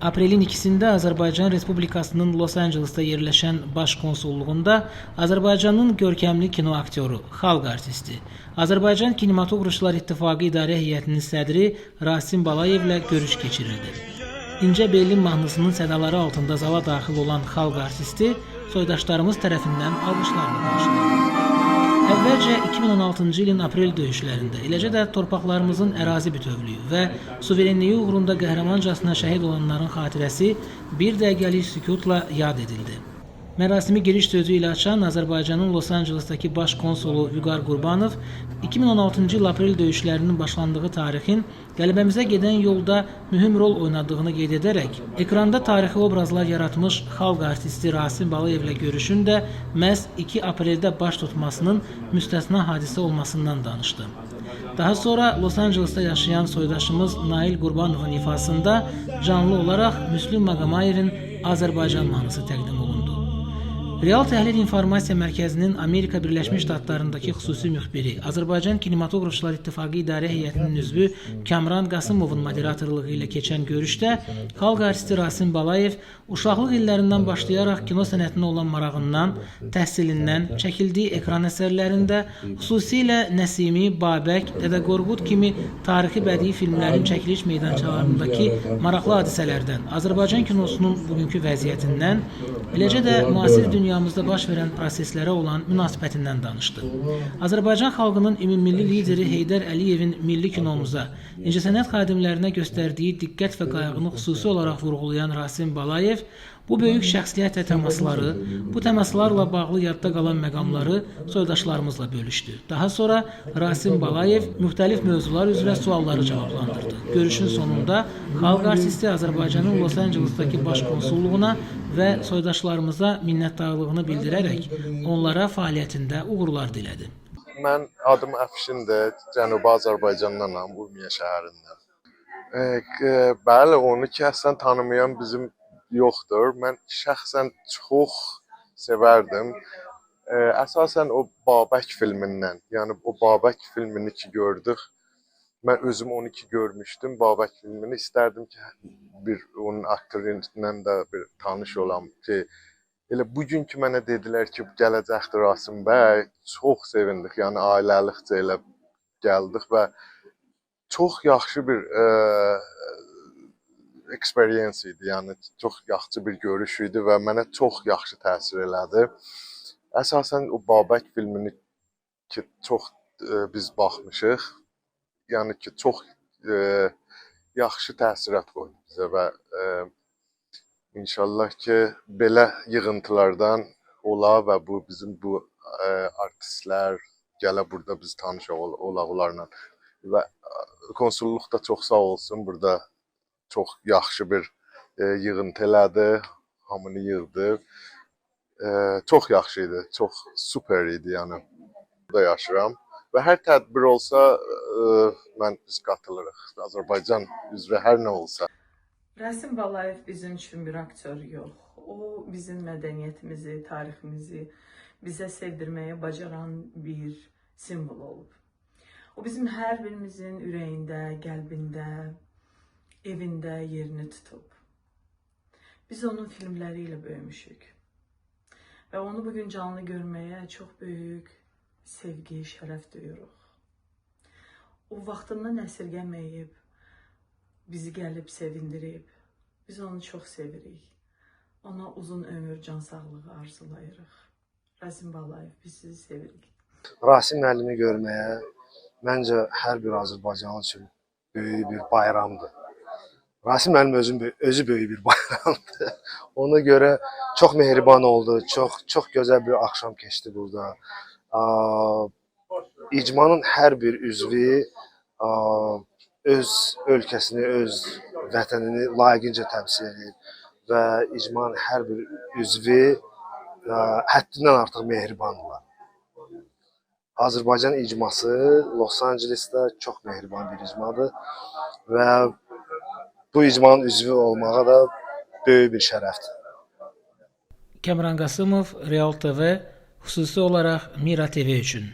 Aprelin 2-də Azərbaycan Respublikasının Los Angeles'ta yerləşən baş konsulluğunda Azərbaycanın görkəmli kino aktyoru, xalq artisti, Azərbaycan Kinematografçılar İttifaqı İdarə Heyətinin sədri Rasim Balayevlə görüş keçirildi. İncə Berlin mahnısının sədaları altında zala daxil olan xalq artisti soydaşlarımız tərəfindən alqışlarla qarşılandı. Əvvəlcə 2016-cı ilin aprel döyüşlərində, eləcə də torpaqlarımızın ərazi bütövlüyü və suverenliyi uğrunda qəhrəmancasına şəhid olanların xatirəsi bir dəqiqəlik sükutla yad edildi. Mərasimi giriş sözü ilə açan Azərbaycanın Los Angeles'daki baş konsolu Vüqar Qurbanov, 2016-cı il aprel döyüşlərinin başlandığı tarixin qələbəmizə gedən yolda mühüm rol oynadığını qeyd edərək, ekranda tarixi obrazlar yaratmış xalq artisti Rasim Balayevlə görüşün də məhz 2 apreldə baş tutmasının müstəsna hadisə olmasından danışdı. Daha sonra Los Angeles'ta yaşayan soydaşımız Nail Qurbanovun ifasında canlı olaraq Müslüm Maqamayevin Azərbaycan mahnısı təqdim olundu. Real Təhlil İnformasiya Mərkəzinin Amerika Birləşmiş Ştatlarındakı xüsusi müxbiri, Azərbaycan Kinematografçılar İttifaqı İdarə Heyətinin üzvü Kamran Qasımovun moderatorluğu ilə keçən görüşdə xalq artisti Rasim Balayev uşaqlıq illərindən başlayaraq kino sənətinə olan marağından, təhsilindən, çəkildiyi ekran əsərlərində, xüsusilə Nəsimi, Babək, Dədə Qorqud kimi tarixi bədii filmlərin çəkiliş meydançalarındakı maraqlı hadisələrdən, Azərbaycan kinosunun bugünkü vəziyyətindən, eləcə də müasir dünyamızda baş verən proseslərə olan münasibətindən danışdı. Azərbaycan xalqının ümummilli lideri Heydər Əliyevin milli kinomuza, incəsənət xadimlərinə göstərdiyi diqqət və qayğını xüsusi olaraq vurğulayan Rasim Balayev, bu böyük şəxsiyyətlə təmasları, bu təmaslarla bağlı yadda qalan məqamları soydaşlarımızla bölüşdü. Daha sonra Rasim Balayev müxtəlif mövzular üzrə sualları cavablandırdı. Görüşün sonunda xalq artisti Azərbaycanın Los Angeles'daki baş konsulluğuna və soydaşlarımıza minnətdarlığını bildirərək onlara fəaliyyətində uğurlar dilədi. Mən adım Əfşindir, Cənubi Azərbaycandanam, Urmiya şəhərindən. Bəli, onu kəsən tanımayan bizim yoxdur. Mən şəxsən çox sevərdim. Əsasən o Babək filmindən, yəni o Babək filmini ki gördük. Mən özüm onu ki görmüşdüm, Babək filmini. İstərdim ki, onun aktöründən də bir tanış olam ki, elə bugün ki mənə dedilər ki, gələcəkdir Rasim bəy, çox sevindik. Yəni ailəlikcə elə gəldik və çox yaxşı bir experience idi, yəni çox yaxşı bir görüş idi və mənə çox yaxşı təsir elədi. Əsasən o Babək filmini ki çox biz baxmışıq, yəni ki çox yaxşı təsirat qoydu bizə və inşallah ki belə yığıntılardan ola və bu bizim bu artistlər gələ burada biz tanış olaq onlarla və konsulluq da çox sağ olsun, burada çox yaxşı bir yığıntı elədi, hamını yığdı. Çox yaxşı idi, çox super idi, yəni burada yaşıram və hər tədbir olsa biz qatılırıq. Azərbaycan üzrə hər nə olsa. Rasim Balayev bizim üçün bir aktör yox. O bizim mədəniyyətimizi, tariximizi bizə sevdirməyə bacaran bir simvol olub. O bizim hər birimizin ürəyində, qəlbində, evində yerini tutub. Biz onun filmləri ilə böyümüşük və onu bugün canlı görməyə çox böyük sevgi, şərəf duyuruq. O vaxtından əsirgəməyib, bizi gəlib sevindirib. Biz onu çox sevirik. Ona uzun ömür, can sağlığı arzulayırıq. Rasim Balayev, biz sizi sevirik. Rasim müəllimi görməyə məncə hər bir Azərbaycanlı üçün böyük bir bayramdır. Rasim müəllim özü böyük bir bayramdır. Ona görə çox mehriban oldu, çox gözəl bir axşam keçdi burada. İcmanın hər bir üzvü öz ölkəsini, öz vətənini layiqincə təmsil edir və icmanın hər bir üzvü həddindən artıq mehribandırlar. Azərbaycan icması Los Angeles'da çox mehriban bir icmadır və bu icmanın üzvü olmağa da böyük bir şərəfdir. Kamran Qasımov, Real TV, xüsusi olaraq Mira TV üçün.